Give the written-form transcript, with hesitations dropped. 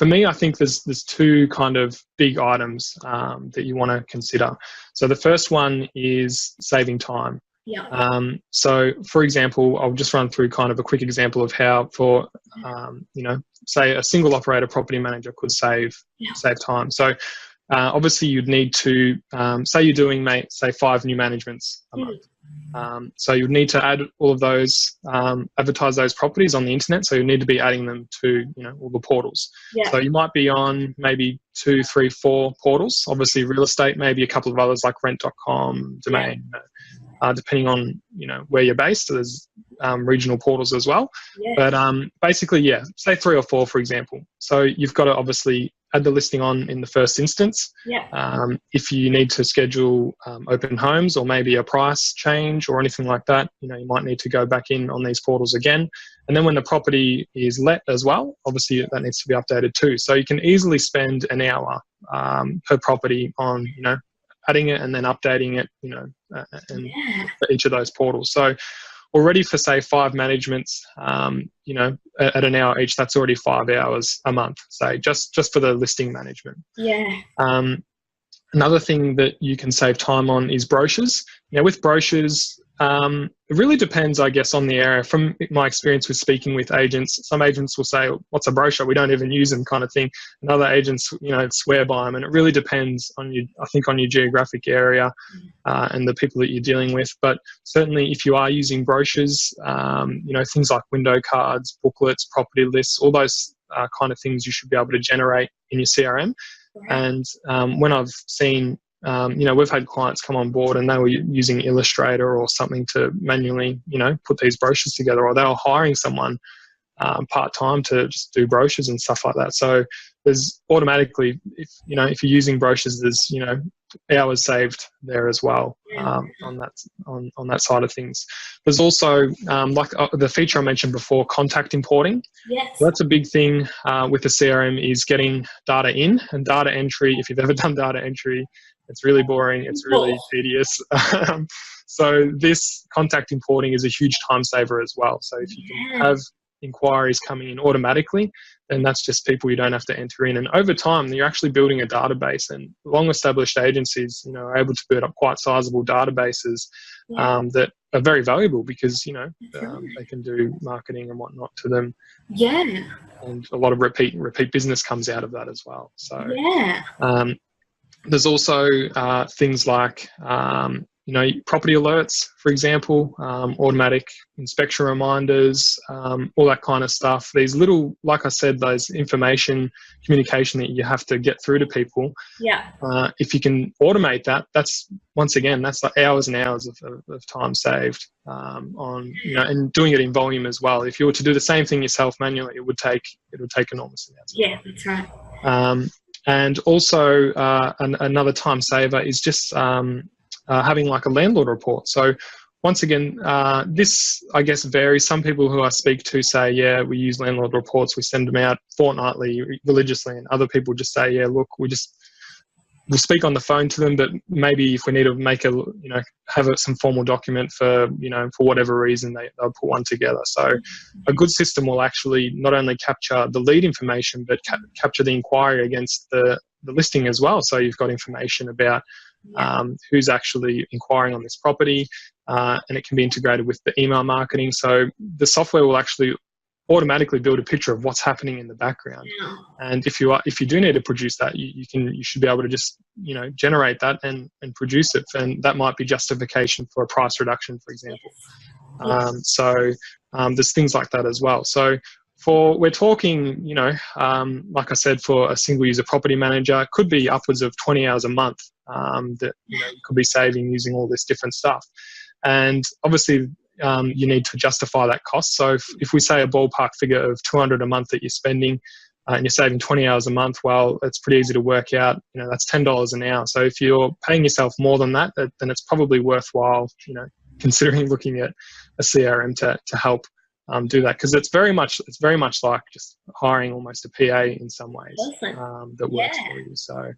for me, I think there's two kind of big items that you want to consider. So the first one is saving time. Yeah. So, for example, I'll just run through kind of a quick example of how, for say a single operator property manager could save time. So, obviously, you'd need to say you're doing, say 5 new managements a month. So you'd need to add all of those, advertise those properties on the internet. So you need to be adding them to, all the portals. Yeah. So you might be on maybe 2, 3, 4 portals. Obviously, real estate, maybe a couple of others like rent.com, domain. Depending on where you're based, there's regional portals as well. Yes. But basically, say 3 or 4, for example. So you've got to obviously add the listing on in the first instance. Yeah. If you need to schedule open homes or maybe a price change or anything like that, you might need to go back in on these portals again. And then when the property is let as well, obviously that needs to be updated too. So you can easily spend an hour per property on adding it and then updating it, for each of those portals. So already for say 5 managements, at an hour each, that's already 5 hours a month, say just for the listing management. Yeah. Another thing that you can save time on is brochures. With brochures, it really depends, I guess, on the area. From my experience with speaking with agents, some agents will say, "What's a brochure? We don't even use them," kind of thing. And other agents, swear by them. And it really depends on on your geographic area and the people that you're dealing with. But certainly, if you are using brochures, things like window cards, booklets, property lists, all those kind of things you should be able to generate in your CRM. And when I've seen, we've had clients come on board and they were using Illustrator or something to manually, put these brochures together, or they were hiring someone part-time to just do brochures and stuff like that. So there's automatically, if you're using brochures, there's, hours saved there as well on that side of things. There's also, like the feature I mentioned before, contact importing. Yes. So that's a big thing with the CRM, is getting data in, and data entry. If you've ever done data entry, it's really boring. It's really tedious. So this contact importing is a huge time saver as well. So if you can have inquiries coming in automatically, then that's just people you don't have to enter in. And over time, you're actually building a database, and long-established agencies, are able to build up quite sizable databases that are very valuable because, they can do marketing and whatnot to them. Yeah. And a lot of repeat business comes out of that as well. So there's also things like, property alerts, for example, automatic inspection reminders, all that kind of stuff. These little, like I said, those communication that you have to get through to people. Yeah. If you can automate that, that's like hours and hours of time saved on, and doing it in volume as well. If you were to do the same thing yourself manually, it would take enormous amounts of time. That's right. And also another time saver is just having like a landlord report. So once again, this, I guess, varies. Some people who I speak to say, we use landlord reports, we send them out fortnightly, religiously, and other people just say, look, we'll speak on the phone to them, but maybe if we need to make have some formal document for whatever reason, they'll put one together. So a good system will actually not only capture the lead information, but capture the inquiry against the listing as well. So you've got information about who's actually inquiring on this property, and it can be integrated with the email marketing. So the software will actually automatically build a picture of what's happening in the background. And if you do need to produce that, you should be able to just generate that and produce it, and that might be justification for a price reduction, for example. So there's things like that as well. So we're talking, like I said, for a single user property manager, it could be upwards of 20 hours a month that you could be saving using all this different stuff. And obviously, you need to justify that cost. So if we say a ballpark figure of $200 a month that you're spending, and you're saving 20 hours a month, well, it's pretty easy to work out. That's $10 an hour. So if you're paying yourself more than that, then it's probably worthwhile, considering looking at a CRM to help do that, because it's very much like just hiring almost a PA in some ways that works for you. So.